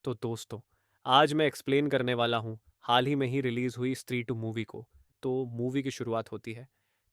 तो दोस्तों, आज मैं एक्सप्लेन करने वाला हूँ हाल ही में ही रिलीज हुई स्त्री टू मूवी को। तो मूवी की शुरुआत होती है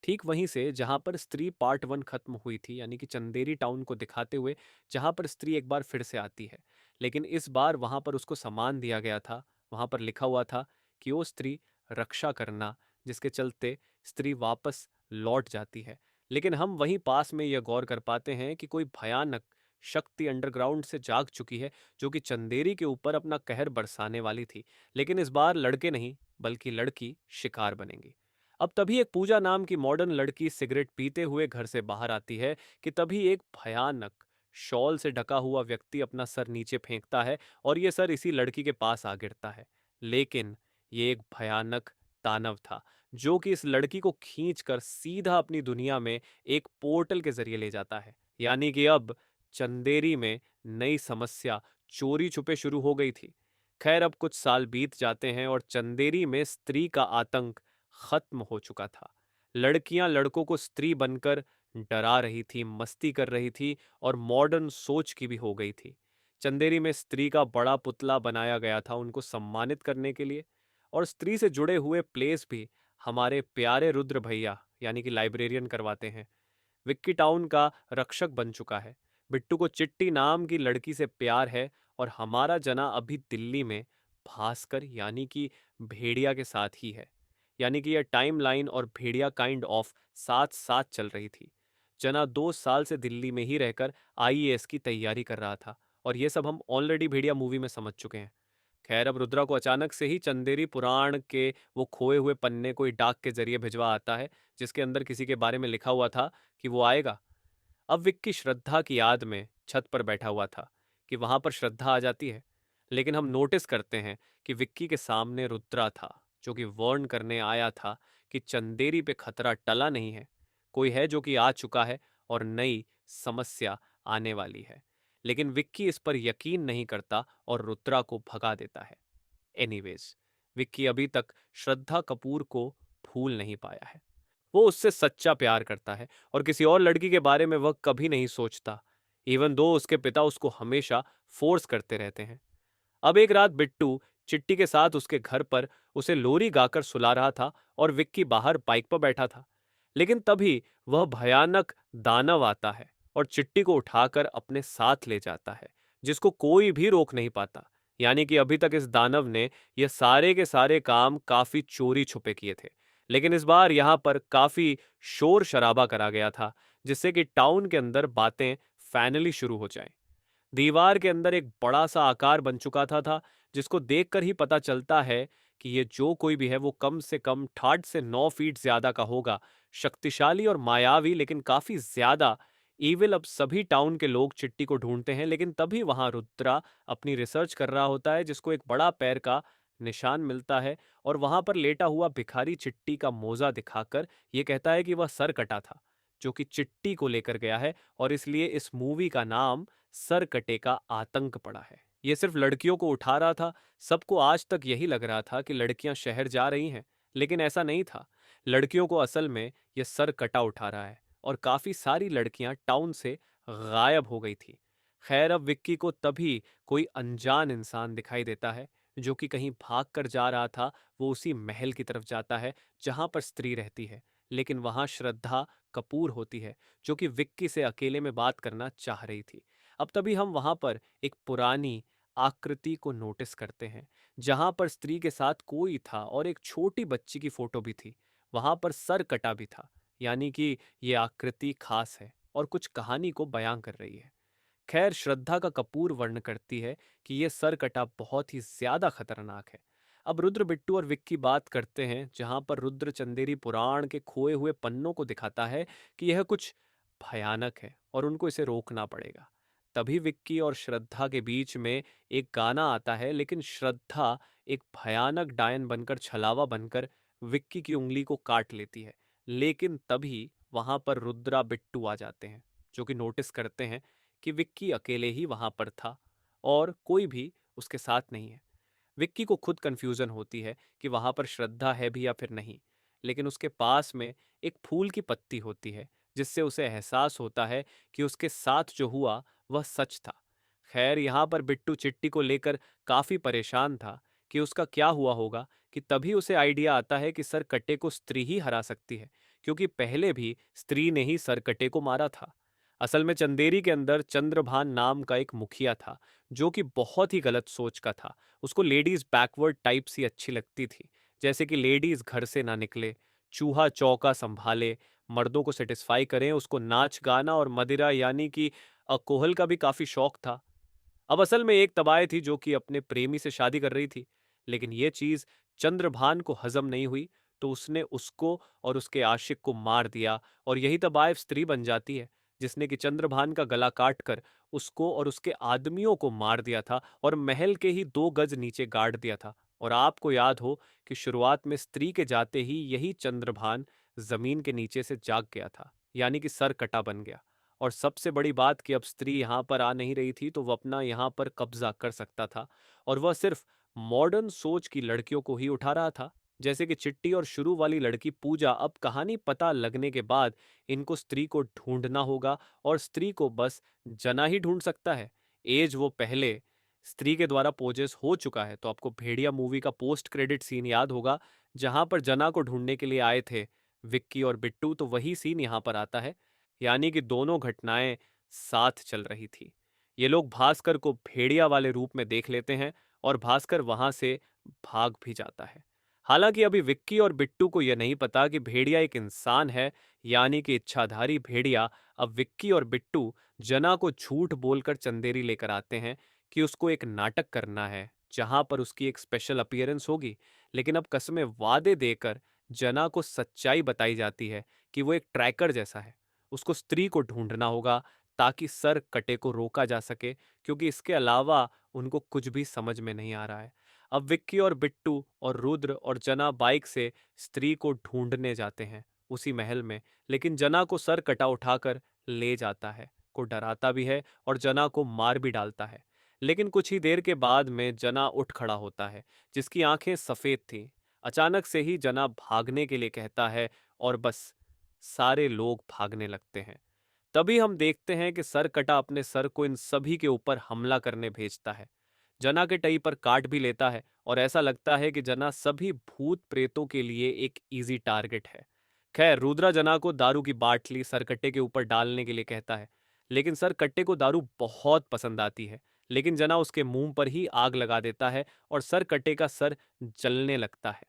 ठीक वहीं से जहाँ पर स्त्री पार्ट वन खत्म हुई थी, यानी कि चंदेरी टाउन को दिखाते हुए, जहाँ पर स्त्री एक बार फिर से आती है। लेकिन इस बार वहाँ पर उसको सम्मान दिया गया था। वहाँ पर लिखा हुआ था कि वो स्त्री रक्षा करना, जिसके चलते स्त्री वापस लौट जाती है। लेकिन हम वहीं पास में यह गौर कर पाते हैं कि कोई भयानक शक्ति अंडरग्राउंड से जाग चुकी है, जो कि चंदेरी के ऊपर अपना कहर बरसाने वाली थी। लेकिन इस बार लड़के नहीं, बल्कि लड़की शिकार बनेंगी। अब तभी एक पूजा नाम की मॉडर्न लड़की सिगरेट पीते हुए घर से बाहर आती है कि तभी एक भयानक शॉल से ढका हुआ व्यक्ति अपना सर नीचे फेंकता है और ये सर इसी लड़की के पास आ गिरता है। लेकिन ये एक भयानक दानव था, जो कि इस लड़की को खींचकर सीधा अपनी दुनिया में एक पोर्टल के जरिए ले जाता है। यानी कि अब चंदेरी में नई समस्या चोरी छुपे शुरू हो गई थी। खैर, अब कुछ साल बीत जाते हैं और चंदेरी में स्त्री का आतंक खत्म हो चुका था। लड़कियां लड़कों को स्त्री बनकर डरा रही थी, मस्ती कर रही थी और मॉडर्न सोच की भी हो गई थी। चंदेरी में स्त्री का बड़ा पुतला बनाया गया था उनको सम्मानित करने के लिए। और स्त्री से जुड़े हुए प्लेस भी हमारे प्यारे रुद्र भैया, यानी कि लाइब्रेरियन, करवाते हैं। विक्की टाउन का रक्षक बन चुका है। बिट्टू को चिट्टी नाम की लड़की से प्यार है और हमारा जना अभी दिल्ली में भास्कर, यानी कि भेड़िया के साथ ही है। यानी कि यह टाइमलाइन और भेड़िया काइंड ऑफ साथ साथ चल रही थी। जना 2 साल से दिल्ली में ही रहकर आईएएस की तैयारी कर रहा था और ये सब हम ऑलरेडी भेड़िया मूवी में समझ चुके हैं। खैर, अब रुद्रा को अचानक से ही चंदेरी पुराण के वो खोए हुए पन्ने कोई डाक के जरिए भिजवा आता है, जिसके अंदर किसी के बारे में लिखा हुआ था कि वो आएगा। अब विक्की श्रद्धा की याद में छत पर बैठा हुआ था कि वहां पर श्रद्धा आ जाती है। लेकिन हम नोटिस करते हैं कि विक्की के सामने रुद्रा था, जो कि वार्न करने आया था कि चंदेरी पे खतरा टला नहीं है। कोई है जो कि आ चुका है और नई समस्या आने वाली है। लेकिन विक्की इस पर यकीन नहीं करता और रुद्रा को भगा देता है। एनीवेज, विक्की अभी तक श्रद्धा कपूर को भूल नहीं पाया है। वो उससे सच्चा प्यार करता है और किसी और लड़की के बारे में वह कभी नहीं सोचता, इवन दो उसके पिता उसको हमेशा फोर्स करते रहते हैं। अब एक रात बिट्टू चिट्टी के साथ उसके घर पर उसे लोरी गाकर सुला रहा था और विक्की बाहर बाइक पर बैठा था। लेकिन तभी वह भयानक दानव आता है और चिट्टी को उठाकर अपने साथ ले जाता है, जिसको कोई भी रोक नहीं पाता। यानी कि अभी तक इस दानव ने यह सारे के सारे काम काफी चोरी छुपे किए थे, लेकिन इस बार यहाँ पर काफी शोर शराबा करा गया था, जिससे कि टाउन के अंदर बातें फाइनली शुरू हो जाएं। दीवार के अंदर एक बड़ा सा आकार बन चुका था, जिसको देखकर ही पता चलता है कि ये जो कोई भी है वो कम से कम 8 से 9 फीट ज्यादा का होगा। शक्तिशाली और मायावी, लेकिन काफी ज्यादा ईविल। अब सभी टाउन के लोग चिट्टी को ढूंढते हैं, लेकिन तभी वहां रुद्रा अपनी रिसर्च कर रहा होता है, जिसको एक बड़ा पैर का निशान मिलता है और वहां पर लेटा हुआ भिखारी चिट्टी का मोजा दिखाकर ये कहता है कि वह सर कटा था, जो कि चिट्टी को लेकर गया है। और इसलिए इस मूवी का नाम सर कटे का आतंक पड़ा है। ये सिर्फ लड़कियों को उठा रहा था। सबको आज तक यही लग रहा था कि लड़कियां शहर जा रही हैं, लेकिन ऐसा नहीं था। लड़कियों को असल में यह सर कटा उठा रहा है और काफी सारी लड़कियां टाउन से गायब हो गई थी। खैर, अब विक्की को तभी कोई अनजान इंसान दिखाई देता है, जो कि कहीं भाग कर जा रहा था। वो उसी महल की तरफ जाता है जहां पर स्त्री रहती है, लेकिन वहां श्रद्धा कपूर होती है, जो कि विक्की से अकेले में बात करना चाह रही थी। अब तभी हम वहां पर एक पुरानी आकृति को नोटिस करते हैं, जहां पर स्त्री के साथ कोई था और एक छोटी बच्ची की फोटो भी थी। वहां पर सर कटा भी था। यानी कि ये आकृति खास है और कुछ कहानी को बयां कर रही है। खैर, श्रद्धा का कपूर वर्ण करती है कि यह सर कटा बहुत ही ज्यादा खतरनाक है। अब रुद्र, बिट्टू और विक्की बात करते हैं, जहां पर रुद्र चंदेरी पुराण के खोए हुए पन्नों को दिखाता है कि यह कुछ भयानक है और उनको इसे रोकना पड़ेगा। तभी विक्की और श्रद्धा के बीच में एक गाना आता है, लेकिन श्रद्धा एक भयानक डायन बनकर, छलावा बनकर विक्की की उंगली को काट लेती है। लेकिन तभी वहां पर रुद्रा बिट्टू आ जाते हैं, जो कि नोटिस करते हैं कि विक्की अकेले ही वहां पर था और कोई भी उसके साथ नहीं है। विक्की को खुद कंफ्यूजन होती है कि वहां पर श्रद्धा है भी या फिर नहीं। लेकिन उसके पास में एक फूल की पत्ती होती है, जिससे उसे एहसास होता है कि उसके साथ जो हुआ वह सच था। खैर यहाँ पर बिट्टू चिट्टी को लेकर काफी परेशान था कि उसका क्या हुआ होगा, कि तभी उसे आइडिया आता है कि सरकटे को स्त्री ही हरा सकती है, क्योंकि पहले भी स्त्री ने ही सरकटे को मारा था। असल में चंदेरी के अंदर चंद्रभान नाम का एक मुखिया था, जो कि बहुत ही गलत सोच का था। उसको लेडीज बैकवर्ड टाइप सी अच्छी लगती थी, जैसे कि लेडीज घर से ना निकले, चूहा चौका संभाले, मर्दों को सेटिस्फाई करें। उसको नाच गाना और मदिरा यानी कि अल्कोहल का भी काफी शौक था। अब असल में एक तबाह थी जो कि अपने प्रेमी से शादी कर रही थी, लेकिन ये चीज चंद्रभान को हजम नहीं हुई, तो उसने उसको और उसके आशिक को मार दिया। और यही तबाह स्त्री बन जाती है, जिसने कि चंद्रभान का गला काट कर उसको और उसके आदमियों को मार दिया था और महल के ही 2 गज नीचे गाड़ दिया था। और आपको याद हो कि शुरुआत में स्त्री के जाते ही यही चंद्रभान जमीन के नीचे से जाग गया था, यानी कि सर कटा बन गया। और सबसे बड़ी बात कि अब स्त्री यहाँ पर आ नहीं रही थी, तो वह अपना यहाँ पर कब्जा कर सकता था। और वह सिर्फ मॉडर्न सोच की लड़कियों को ही उठा रहा था, जैसे कि चिट्टी और शुरू वाली लड़की पूजा। अब कहानी पता लगने के बाद इनको स्त्री को ढूंढना होगा, और स्त्री को बस जना ही ढूंढ सकता है। एज वो पहले स्त्री के द्वारा पोजेस हो चुका है। तो आपको भेड़िया मूवी का पोस्ट क्रेडिट सीन याद होगा, जहां पर जना को ढूंढने के लिए आए थे विक्की और बिट्टू, तो वही सीन यहाँ पर आता है। यानी कि दोनों घटनाएं साथ चल रही थी। ये लोग भास्कर को भेड़िया वाले रूप में देख लेते हैं, और भास्कर वहां से भाग भी जाता है। हालांकि अभी विक्की और बिट्टू को यह नहीं पता कि भेड़िया एक इंसान है, यानी कि इच्छाधारी भेड़िया। अब विक्की और बिट्टू जना को झूठ बोलकर चंदेरी लेकर आते हैं कि उसको एक नाटक करना है, जहां पर उसकी एक स्पेशल अपीयरेंस होगी। लेकिन अब कस्में वादे देकर जना को सच्चाई बताई जाती है कि वो एक ट्रैकर जैसा है। उसको स्त्री को ढूंढना होगा, ताकि सर कटे को रोका जा सके, क्योंकि इसके अलावा उनको कुछ भी समझ में नहीं आ रहा है। अब विक्की और बिट्टू और रुद्र और जना बाइक से स्त्री को ढूंढने जाते हैं उसी महल में। लेकिन जना को सर कटा उठाकर ले जाता है, को डराता भी है और जना को मार भी डालता है। लेकिन कुछ ही देर के बाद में जना उठ खड़ा होता है, जिसकी आंखें सफेद थीं। अचानक से ही जना भागने के लिए कहता है, और बस सारे लोग भागने लगते हैं। तभी हम देखते हैं कि सरकटा अपने सर को इन सभी के ऊपर हमला करने भेजता है। जना के टई पर काट भी लेता है, और ऐसा लगता है कि जना सभी भूत प्रेतों के लिए एक इजी टारगेट है। खैर, रुद्रा जना को दारू की बाटली सरकट्टे के ऊपर डालने के लिए कहता है, लेकिन सरकट्टे को दारू बहुत पसंद आती है। लेकिन जना उसके मुंह पर ही आग लगा देता है, और सरकट्टे का सर जलने लगता है।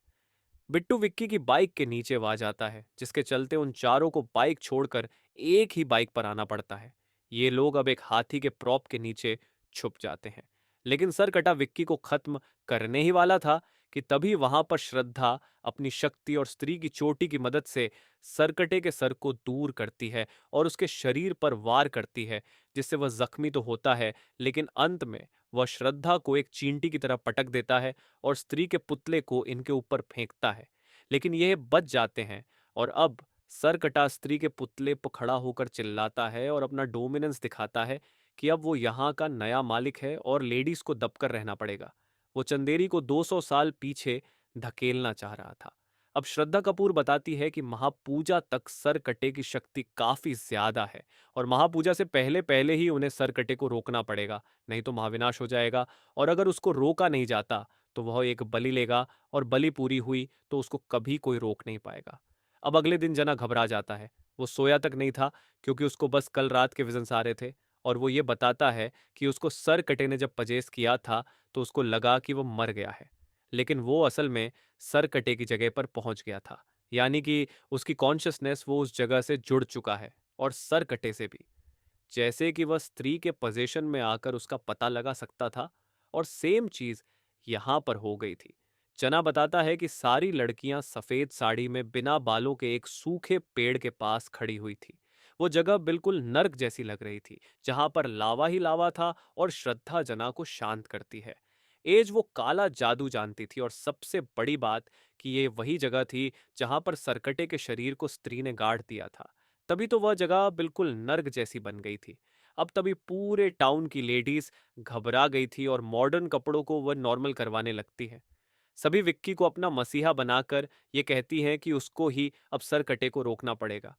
बिट्टू विक्की की बाइक के नीचे आ जाता है, जिसके चलते उन चारों को बाइक छोड़कर एक ही बाइक पर आना पड़ता है। ये लोग अब एक हाथी के प्रॉप के नीचे छुप जाते हैं। लेकिन सरकटा विक्की को खत्म करने ही वाला था कि तभी वहां पर श्रद्धा अपनी शक्ति और स्त्री की चोटी की मदद से सरकटे के सर को दूर करती है और उसके शरीर पर वार करती है, जिससे वह जख्मी तो होता है, लेकिन अंत में वह श्रद्धा को एक चींटी की तरह पटक देता है और स्त्री के पुतले को इनके ऊपर फेंकता है। लेकिन यह बच जाते हैं, और अब सरकटा स्त्री के पुतले पर खड़ा होकर चिल्लाता है और अपना डोमिनेंस दिखाता है कि अब वो यहाँ का नया मालिक है और लेडीज को दबकर रहना पड़ेगा। वो चंदेरी को 200 साल पीछे धकेलना चाह रहा था। अब श्रद्धा कपूर बताती है कि महापूजा तक सरकटे की शक्ति काफी ज्यादा है, और महापूजा से पहले पहले ही उन्हें सरकटे को रोकना पड़ेगा, नहीं तो महाविनाश हो जाएगा। और अगर उसको रोका नहीं जाता तो वह एक बलि लेगा, और बलि पूरी हुई तो उसको कभी कोई रोक नहीं पाएगा। अब अगले दिन जना घबरा जाता है। वो सोया तक नहीं था, क्योंकि उसको बस कल रात के विजन्स आ रहे थे। और वो ये बताता है कि उसको सर कटे ने जब पजेस किया था, तो उसको लगा कि वो मर गया है। लेकिन वो असल में सर कटे की जगह पर पहुंच गया था, यानी कि उसकी कॉन्शियसनेस वो उस जगह से जुड़ चुका है, और सर कटे से भी। जैसे कि वह स्त्री के पोजीशन में आकर उसका पता लगा सकता था, और सेम चीज यहां पर हो गई थी। जना बताता है कि सारी लड़कियां सफेद साड़ी में बिना बालों के एक सूखे पेड़ के पास खड़ी हुई थी। वो जगह बिल्कुल नर्क जैसी लग रही थी, जहां पर लावा ही लावा था, और श्रद्धा जना को शांत करती है। एज वो काला जादू जानती थी, और सबसे बड़ी बात कि ये वही जगह थी जहां पर सरकटे के शरीर को स्त्री ने गाड़ दिया था। तभी तो वह जगह बिल्कुल नर्क जैसी बन गई थी। अब तभी पूरे टाउन की लेडीज घबरा गई थी, और मॉडर्न कपड़ों को वह नॉर्मल करवाने लगती है। सभी विक्की को अपना मसीहा बनाकर ये कहती हैं कि उसको ही अब सरकटे को रोकना पड़ेगा।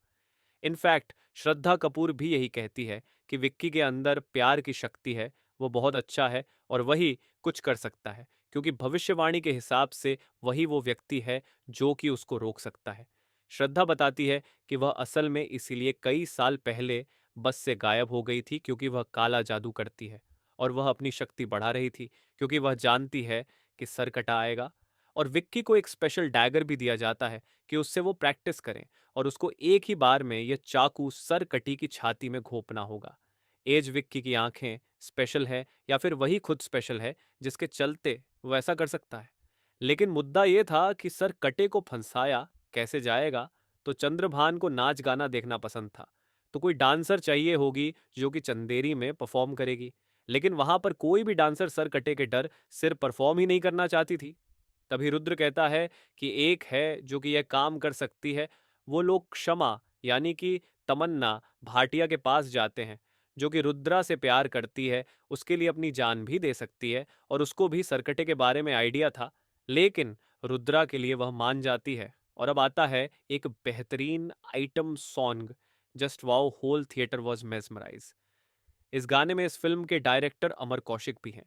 इनफैक्ट श्रद्धा कपूर भी यही कहती है कि विक्की के अंदर प्यार की शक्ति है, वो बहुत अच्छा है और वही कुछ कर सकता है, क्योंकि भविष्यवाणी के हिसाब से वही वो व्यक्ति है जो कि उसको रोक सकता है। श्रद्धा बताती है कि वह असल में इसीलिए कई साल पहले बस से गायब हो गई थी, क्योंकि वह काला जादू करती है और वह अपनी शक्ति बढ़ा रही थी, क्योंकि वह जानती है कि सर कटा आएगा। और विक्की को एक स्पेशल डैगर भी दिया जाता है कि उससे वो प्रैक्टिस करें और उसको एक ही बार में यह चाकू सर कटी की छाती में घोंपना होगा। एज विक्की की आंखें स्पेशल है या फिर वही खुद स्पेशल है जिसके चलते वो ऐसा कर सकता है। लेकिन मुद्दा ये था कि सर कटे को फंसाया कैसे जाएगा। तो चंद्रभान को नाच गाना देखना पसंद था, तो कोई डांसर चाहिए होगी जो कि चंदेरी में परफॉर्म करेगी। लेकिन वहां पर कोई भी डांसर सर कटे के डर सिर्फ परफॉर्म ही नहीं करना चाहती थी। तभी रुद्र कहता है कि एक है जो कि यह काम कर सकती है। वो लोग क्षमा यानी कि तमन्ना भाटिया के पास जाते हैं, जो कि रुद्रा से प्यार करती है, उसके लिए अपनी जान भी दे सकती है और उसको भी सरकटे के बारे में आइडिया था। लेकिन रुद्रा के लिए वह मान जाती है। और अब आता है एक बेहतरीन item song, just wow whole theatre was mesmerise. इस गाने में इस फिल्म के डायरेक्टर अमर कौशिक भी हैं।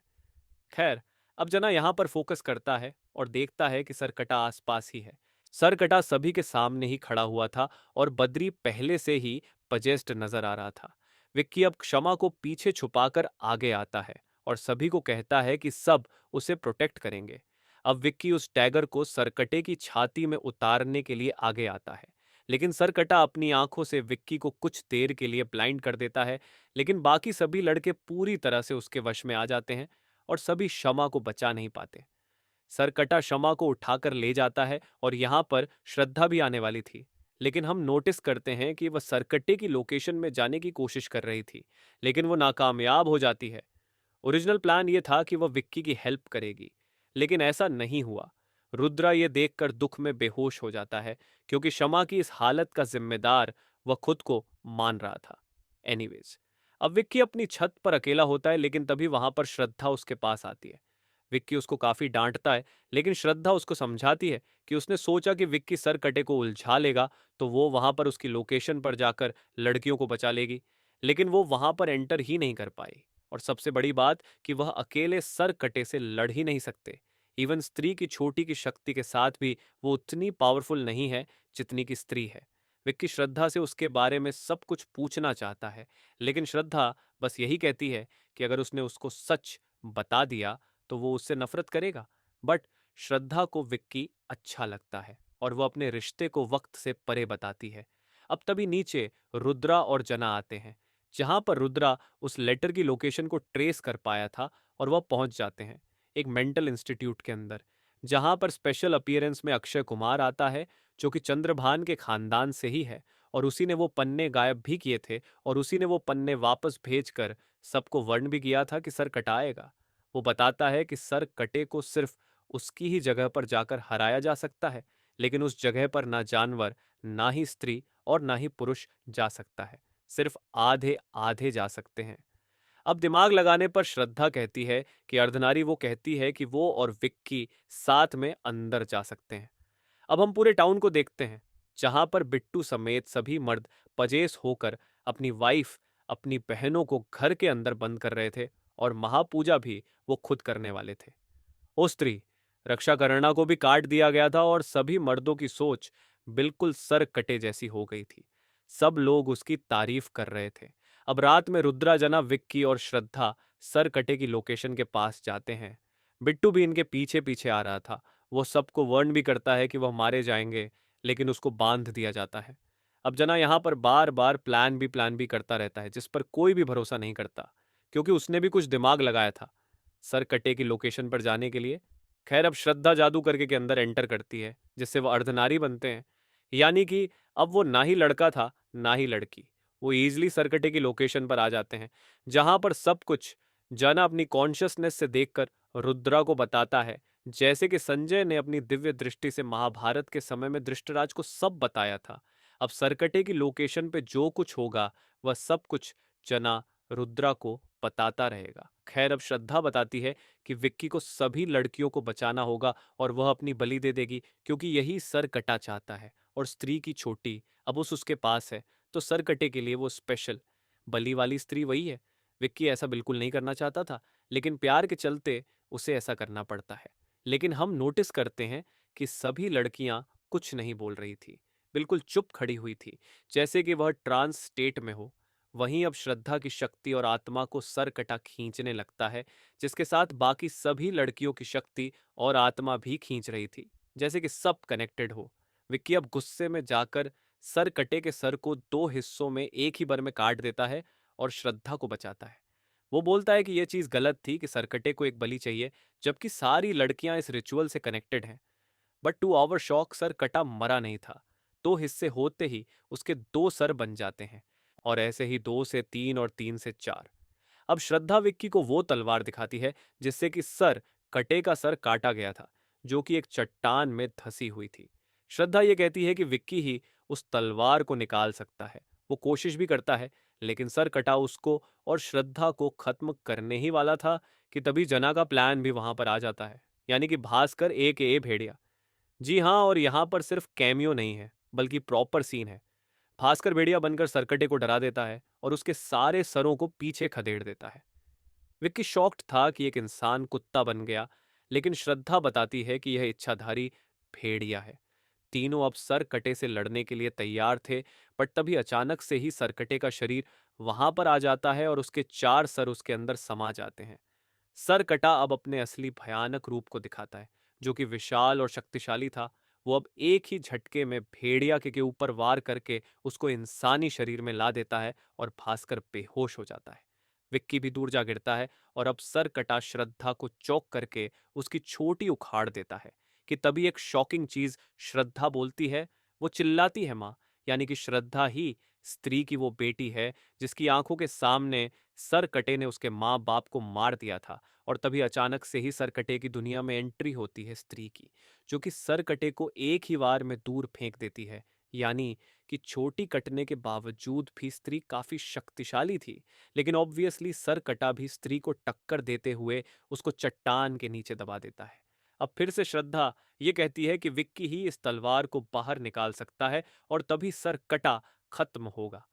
खैर, अब जना यहाँ पर फोकस करता है और देखता है कि सरकटा आसपास ही है। सरकटा सभी के सामने ही खड़ा हुआ था और बद्री पहले से ही पजेस्ट नजर आ रहा था। विक्की अब क्षमा को पीछे छुपाकर आगे आता है और सभी को कहता है कि सब उसे प्रोटेक्ट करेंगे। अब विक्की उस टैगर को सरकटे की छाती में उतारने के लिए आगे आता है, लेकिन सरकटा अपनी आंखों से विक्की को कुछ देर के लिए ब्लाइंड कर देता है। लेकिन बाकी सभी लड़के पूरी तरह से उसके वश में आ जाते हैं और सभी शमा को बचा नहीं पाते। सरकटा शमा को उठाकर ले जाता है और यहाँ पर श्रद्धा भी आने वाली थी। लेकिन हम नोटिस करते हैं कि वह सरकटे की लोकेशन में जाने की कोशिश कर रही थी, लेकिन वो नाकामयाब हो जाती है। ओरिजिनल प्लान ये था कि वह विक्की की हेल्प करेगी, लेकिन ऐसा नहीं हुआ। रुद्रा ये देखकर दुख में बेहोश हो जाता है, क्योंकि शमा की इस हालत का जिम्मेदार वह खुद को मान रहा था। एनीवेज, अब विक्की अपनी छत पर अकेला होता है, लेकिन तभी वहां पर श्रद्धा उसके पास आती है। विक्की उसको काफी डांटता है, लेकिन श्रद्धा उसको समझाती है कि उसने सोचा कि विक्की सर कटे को उलझा लेगा तो वो वहां पर उसकी लोकेशन पर जाकर लड़कियों को बचा लेगी। लेकिन वो वहां पर एंटर ही नहीं कर पाई। और सबसे बड़ी बात कि वह अकेले सर कटे से लड़ ही नहीं सकते। इवन स्त्री की छोटी की शक्ति के साथ भी वो उतनी पावरफुल नहीं है जितनी की स्त्री है। विक्की श्रद्धा से उसके बारे में सब कुछ पूछना चाहता है, लेकिन श्रद्धा बस यही कहती है कि अगर उसने उसको सच बता दिया तो वो उससे नफरत करेगा। बट श्रद्धा को विक्की अच्छा लगता है और वो अपने रिश्ते को वक्त से परे बताती है। अब तभी नीचे रुद्रा और जना आते हैं, जहां पर रुद्रा उस लेटर की लोकेशन को ट्रेस कर पाया था और वह पहुंच जाते हैं एक मेंटल इंस्टीट्यूट के अंदर, जहां पर स्पेशल अपीयरेंस में अक्षय कुमार आता है, जो कि चंद्रभान के खानदान से ही है और उसी ने वो पन्ने गायब भी किए थे और उसी ने वो पन्ने वापस भेजकर सबको वर्ण भी किया था कि सर कटाएगा। वो बताता है कि सर कटे को सिर्फ उसकी ही जगह पर जाकर हराया जा सकता है, लेकिन उस जगह पर ना जानवर, ना ही स्त्री और ना ही पुरुष जा सकता है। सिर्फ आधे आधे जा सकते हैं। अब दिमाग लगाने पर श्रद्धा कहती है कि अर्धनारी वो कहती है कि वो और विक्की साथ में अंदर जा सकते हैं। अब हम पूरे टाउन को देखते हैं, जहां पर बिट्टू समेत सभी मर्द पजेस होकर अपनी वाइफ, अपनी बहनों को घर के अंदर बंद कर रहे थे और महापूजा भी वो खुद करने वाले थे। ओ स्त्री, रक्षा करना को भी काट दिया गया था और सभी मर्दों की सोच बिल्कुल सर कटे जैसी हो गई थी। सब लोग उसकी तारीफ कर रहे थे। अब रात में रुद्रा, जना, विक्की और श्रद्धा सर कटे की लोकेशन के पास जाते हैं। बिट्टू भी इनके पीछे पीछे आ रहा था। वो सबको वार्न भी करता है कि वह मारे जाएंगे, लेकिन उसको बांध दिया जाता है। अब जना यहाँ पर बार बार प्लान भी करता रहता है, जिस पर कोई भी भरोसा नहीं करता, क्योंकि उसने भी कुछ दिमाग लगाया था सर कटे की लोकेशन पर जाने के लिए। खैर, अब श्रद्धा जादू करके के अंदर एंटर करती है, जिससे वो अर्धनारी बनते हैं। यानी कि अब वो ना ही लड़का था ना ही लड़की। वो इजीली सरकटे की लोकेशन पर आ जाते हैं, जहां पर सब कुछ जना अपनी कॉन्शियसनेस से देखकर रुद्रा को बताता है, जैसे कि संजय ने अपनी दिव्य दृष्टि से महाभारत के समय में धृष्टराज को सब बताया था। अब सरकटे की लोकेशन पे जो कुछ होगा वह सब कुछ जना रुद्रा को बताता रहेगा। खैर, अब श्रद्धा बताती है कि विक्की को सभी लड़कियों को बचाना होगा और वह अपनी बलि दे देगी, क्योंकि यही सर कटा चाहता है और स्त्री की छोटी अब उसके पास है, तो सर कटे के लिए वो स्पेशल बलि वाली स्त्री वही है। विक्की ऐसा बिल्कुल नहीं करना चाहता था, लेकिन प्यार के चलते उसे ऐसा करना पड़ता है। लेकिन हम नोटिस करते हैं कि सभी लड़कियां कुछ नहीं बोल रही थी, बिल्कुल चुप खड़ी हुई थी, जैसे कि वह ट्रांस स्टेट में हो। वहीं अब श्रद्धा की शक्ति और आत्मा को सर कटा खींचने लगता है, जिसके साथ बाकी सभी लड़कियों की शक्ति और आत्मा भी खींच रही थी, जैसे कि सब कनेक्टेड हो। विक्की अब गुस्से में जाकर सर कटे के सर को दो हिस्सों में एक ही बार में काट देता है और श्रद्धा को बचाता है। वो बोलता है कि यह चीज गलत थी कि सरकटे को एक बलि चाहिए, जबकि सारी लड़कियां इस रिचुअल से कनेक्टेड हैं। But to our shock Sarkata मरा नहीं था। दो हिस्से होते ही उसके दो सर बन जाते हैं, और ऐसे ही दो से तीन और तीन से चार। अब श्रद्धा विक्की को वो तलवार दिखाती है जिससे कि सर कटे का सर काटा गया था, जो कि एक चट्टान में धसी हुई थी। श्रद्धा ये कहती है कि विक्की ही उस तलवार को निकाल सकता है। वो कोशिश भी करता है, लेकिन सर कटा उसको और श्रद्धा को खत्म करने ही वाला था कि तभी जना का प्लान भी वहां पर आ जाता है, यानी कि भास्कर ए भेड़िया। जी हाँ, और यहाँ पर सिर्फ कैमियो नहीं है, बल्कि प्रॉपर सीन है। भास्कर भेड़िया बनकर सरकटे को डरा देता है और उसके सारे सरों को पीछे खदेड़ देता है। विक्की शॉक्ड था कि एक इंसान कुत्ता बन गया, लेकिन श्रद्धा बताती है कि यह इच्छाधारी भेड़िया है। तीनों अब सरकटे से लड़ने के लिए तैयार थे, पर तभी अचानक से ही सरकटे का शरीर वहां पर आ जाता है और उसके चार सर उसके अंदर समा जाते हैं। सरकटा अब अपने असली भयानक रूप को दिखाता है, जो कि विशाल और शक्तिशाली था। वो अब एक ही झटके में भेड़िया के ऊपर वार करके उसको इंसानी शरीर में ला देता है और भास्कर बेहोश हो जाता है। विक्की भी दूर जा गिरता है और अब सरकटा श्रद्धा को चौक करके उसकी छोटी उखाड़ देता है कि तभी एक शॉकिंग चीज श्रद्धा बोलती है। वो चिल्लाती है माँ, यानी कि श्रद्धा ही स्त्री की वो बेटी है जिसकी आंखों के सामने सरकटे ने उसके माँ बाप को मार दिया था। और तभी अचानक से ही सरकटे की दुनिया में एंट्री होती है स्त्री की, जो कि सरकटे को एक ही वार में दूर फेंक देती है। यानी कि छोटी कटने के बावजूद भी स्त्री काफी शक्तिशाली थी, लेकिन ऑब्वियसली सरकटा भी स्त्री को टक्कर देते हुए उसको चट्टान के नीचे दबा देता है। अब फिर से श्रद्धा ये कहती है कि विक्की ही इस तलवार को बाहर निकाल सकता है और तभी सरकटा खत्म होगा।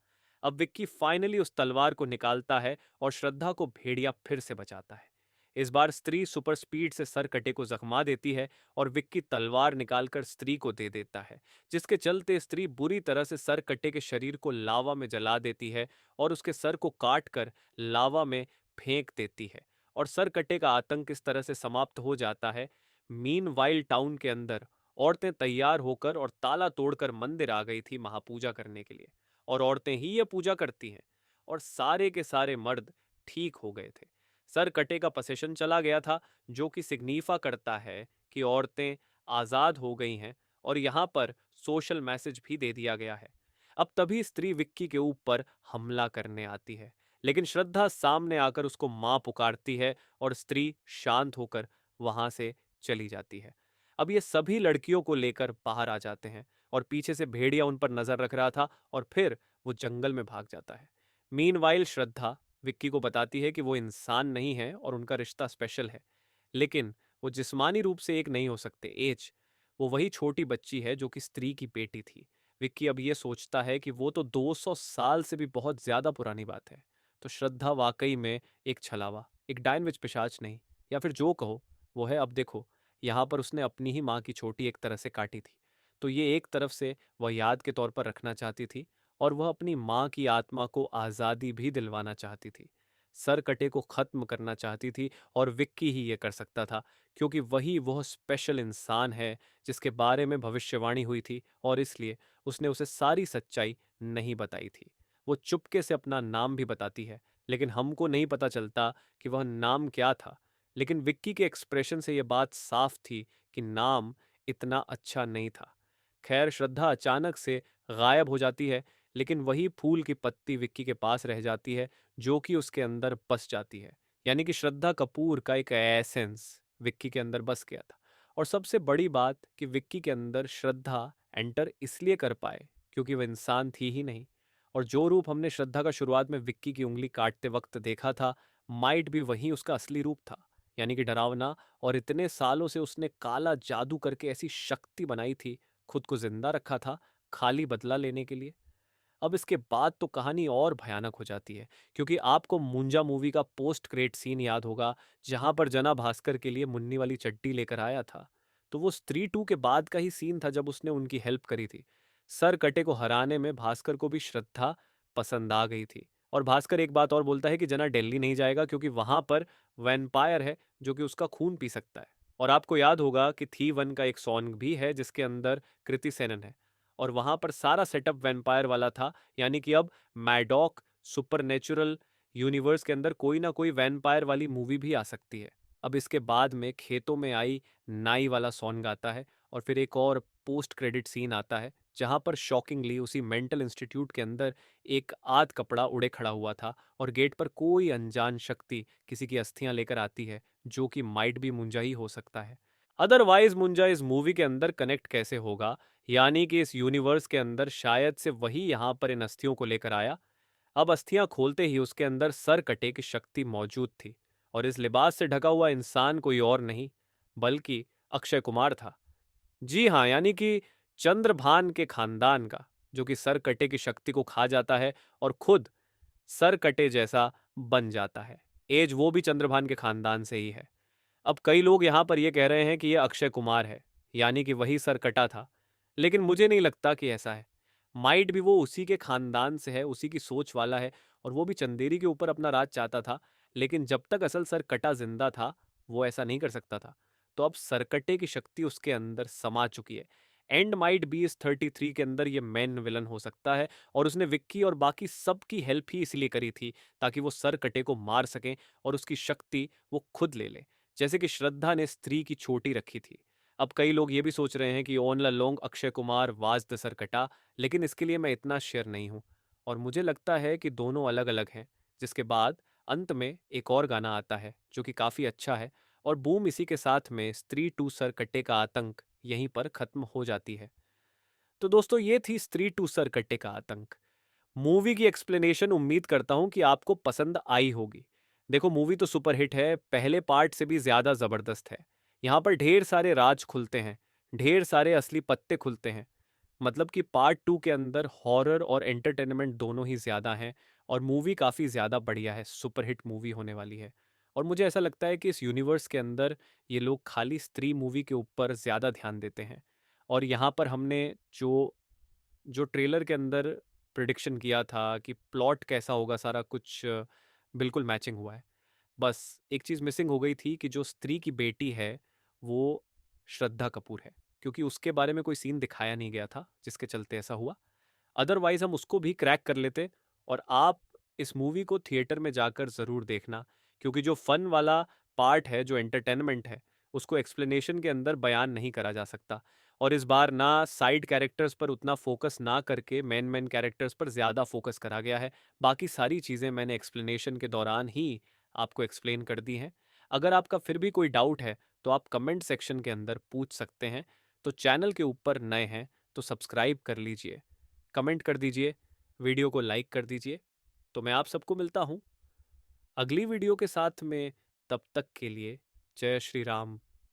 अब विक्की फाइनली उस तलवार को निकालता है और श्रद्धा को भेड़िया फिर से बचाता है। इस बार स्त्री सुपर स्पीड से सरकटे को जख्मा देती है और विक्की तलवार निकालकर स्त्री को दे देता है, जिसके चलते स्त्री बुरी तरह से सरकटे के शरीर को लावा में जला देती है और उसके सर को काट कर लावा में फेंक देती है। और सरकटे का आतंक इस तरह से समाप्त हो जाता है। मीनवाइल टाउन के अंदर औरतें तैयार होकर और ताला तोड़कर मंदिर आ गई थी महापूजा करने के लिए, और औरतें ही ये पूजा करती हैं। और सारे के सारे मर्द ठीक हो गए थे। सर कटे का पसेशन चला गया था, जो कि सिग्निफा करता है कि औरतें आजाद हो गई हैं, और यहाँ पर सोशल मैसेज भी दे दिया गया है। अब तभी स्त्री विक्की के ऊपर हमला करने आती है, लेकिन श्रद्धा सामने आकर उसको मां पुकारती है और स्त्री शांत होकर वहां से चली जाती है। अब ये सभी लड़कियों को लेकर बाहर आ जाते हैं और पीछे से भेड़िया उन पर नजर रख रहा था, और फिर वो जंगल में भाग जाता है। मीनवाइल श्रद्धा विक्की को बताती है कि वो इंसान नहीं है और उनका रिश्ता स्पेशल है, लेकिन वो जिस्मानी रूप से एक नहीं हो सकते। एज वो वही छोटी बच्ची है जो कि स्त्री की बेटी थी। विक्की अब ये सोचता है कि वो तो 200 साल से भी बहुत ज्यादा पुरानी बात है। तो श्रद्धा वाकई में एक छलावा, एक डायन पिशाच नहीं, या फिर जो कहो वो है। अब देखो, यहाँ पर उसने अपनी ही माँ की छोटी एक तरह से काटी थी, तो ये एक तरफ से वह याद के तौर पर रखना चाहती थी, और वह अपनी माँ की आत्मा को आज़ादी भी दिलवाना चाहती थी। सरकटे को खत्म करना चाहती थी, और विक्की ही ये कर सकता था, क्योंकि वही वह स्पेशल इंसान है जिसके बारे में भविष्यवाणी हुई थी, और इसलिए उसने उसे सारी सच्चाई नहीं बताई थी। वो चुपके से अपना नाम भी बताती है, लेकिन हमको नहीं पता चलता कि वह नाम क्या था। लेकिन विक्की के एक्सप्रेशन से यह बात साफ थी कि नाम इतना अच्छा नहीं था। खैर, श्रद्धा अचानक से गायब हो जाती है, लेकिन वही फूल की पत्ती विक्की के पास रह जाती है, जो कि उसके अंदर बस जाती है। यानी कि श्रद्धा कपूर का एक एसेंस विक्की के अंदर बस गया था। और सबसे बड़ी बात कि विक्की के अंदर श्रद्धा एंटर इसलिए कर पाए क्योंकि वह इंसान थी ही नहीं। और जो रूप हमने श्रद्धा का शुरुआत में विक्की की उंगली काटते वक्त देखा था, माइट भी वही उसका असली रूप था, यानी कि डरावना। और इतने सालों से उसने काला जादू करके ऐसी शक्ति बनाई थी, खुद को जिंदा रखा था, खाली बदला लेने के लिए। अब इसके बाद तो कहानी और भयानक हो जाती है, क्योंकि आपको मुंजा मूवी का पोस्ट क्रेडिट सीन याद होगा, जहां पर जना भास्कर के लिए मुन्नी वाली चड्डी लेकर आया था। तो वो स्त्री टू के बाद का ही सीन था जब उसने उनकी हेल्प करी थी। सर कटे को हराने में भास्कर को भी श्रद्धा पसंद आ गई थी। और भास्कर एक बात और बोलता है कि जना दिल्ली नहीं जाएगा क्योंकि वहां पर वैम्पायर है जो कि उसका खून पी सकता है। और आपको याद होगा कि थी वन का एक सॉन्ग भी है जिसके अंदर कृति सेनन है। और वहां पर सारा सेटअप वैम्पायर वाला था, यानी कि अब मैडॉक सुपरनेचुरल यूनिवर्स के अंदर कोई ना कोई वैम्पायर वाली मूवी भी आ सकती है। अब इसके बाद में खेतों में आई नाई वाला सॉन्ग आता है, और फिर एक और पोस्ट क्रेडिट सीन आता है जहां पर शॉकिंगली उसी मेंटल इंस्टीट्यूट के अंदर एक आध कपड़ा उड़े खड़ा हुआ था, और गेट पर कोई अनजान शक्ति किसी की अस्थियां लेकर आती है, जो कि माइट भी मुंजा ही हो सकता है। अदरवाइज मुंजा इस मूवी के अंदर कनेक्ट कैसे होगा, यानी कि इस यूनिवर्स के अंदर शायद से वही यहाँ पर इन अस्थियों को लेकर आया। अब अस्थियां खोलते ही उसके अंदर सर कटे की शक्ति मौजूद थी, और इस लिबास से ढका हुआ इंसान कोई और नहीं बल्कि अक्षय कुमार था। जी हाँ, यानी कि चंद्रभान के खानदान का, जो कि सर कटे की शक्ति को खा जाता है और खुद सर कटे जैसा बन जाता है। एज वो भी चंद्रभान के खानदान से ही है। अब कई लोग यहाँ पर ये कह रहे हैं कि ये अक्षय कुमार है, यानी कि वही सर कटा था, लेकिन मुझे नहीं लगता कि ऐसा है। माइट भी वो उसी के खानदान से है, उसी की सोच वाला है, और वो भी चंदेरी के ऊपर अपना राज चाहता था, लेकिन जब तक असल सर कटा जिंदा था वो ऐसा नहीं कर सकता था। तो अब सरकटे की शक्ति उसके अंदर समा चुकी है। एंड माइट बी इस 33 के अंदर ये मेन विलन हो सकता है, और उसने विक्की और बाकी सबकी हेल्प ही इसलिए करी थी ताकि वो सर कटे को मार सकें और उसकी शक्ति वो खुद ले ले, जैसे कि श्रद्धा ने स्त्री की चोटी रखी थी। अब कई लोग ये भी सोच रहे हैं कि own long Akshay Kumar was the Sarkata, लेकिन इसके लिए मैं इतना श्योर नहीं हूँ। और मुझे लगता है कि दोनों अलग अलग हैं। जिसके बाद अंत में एक और गाना आता है जो कि काफ़ी अच्छा है, और बूम इसी के साथ में स्त्री टू सरकट्टे का आतंक यहीं पर खत्म हो जाती है। तो दोस्तों, ये थी स्त्री टू सरकट्टे का आतंक। मूवी की एक्सप्लेनेशन उम्मीद करता हूँ कि आपको पसंद आई होगी। देखो, मूवी तो सुपर हिट है, पहले पार्ट से भी ज़्यादा ज़बरदस्त है। यहाँ पर ढेर सारे राज खुलते हैं, ढेर सारे असली पत्ते खुलते हैं। मतलब कि पार्ट टू के अंदर हॉरर और एंटरटेनमेंट दोनों ही ज़्यादा हैं, और मूवी काफ़ी ज़्यादा बढ़िया है, सुपर हिट मूवी होने वाली है। और मुझे ऐसा लगता है कि इस यूनिवर्स के अंदर ये लोग खाली स्त्री मूवी के ऊपर ज़्यादा ध्यान देते हैं। और यहाँ पर हमने जो जो ट्रेलर के अंदर प्रिडिक्शन किया था कि प्लॉट कैसा होगा, सारा कुछ बिल्कुल मैचिंग हुआ है। बस एक चीज़ मिसिंग हो गई थी कि जो स्त्री की बेटी है वो श्रद्धा कपूर है, क्योंकि उसके बारे में कोई सीन दिखाया नहीं गया था जिसके चलते ऐसा हुआ। अदरवाइज हम उसको भी क्रैक कर लेते। और आप इस मूवी को थिएटर में जाकर ज़रूर देखना, क्योंकि जो फन वाला पार्ट है, जो एंटरटेनमेंट है, उसको एक्सप्लेनेशन के अंदर बयान नहीं करा जा सकता। और इस बार ना साइड कैरेक्टर्स पर उतना फोकस ना करके मेन मेन कैरेक्टर्स पर ज़्यादा फोकस करा गया है। बाकी सारी चीज़ें मैंने एक्सप्लेनेशन के दौरान ही आपको एक्सप्लेन कर दी हैं। अगर आपका फिर भी कोई डाउट है तो आप कमेंट सेक्शन के अंदर पूछ सकते हैं। तो चैनल के ऊपर नए हैं तो सब्सक्राइब कर लीजिए, कमेंट कर दीजिए, वीडियो को लाइक कर दीजिए। तो मैं आप सबको मिलता हूँ अगली वीडियो के साथ में। तब तक के लिए जय श्री राम।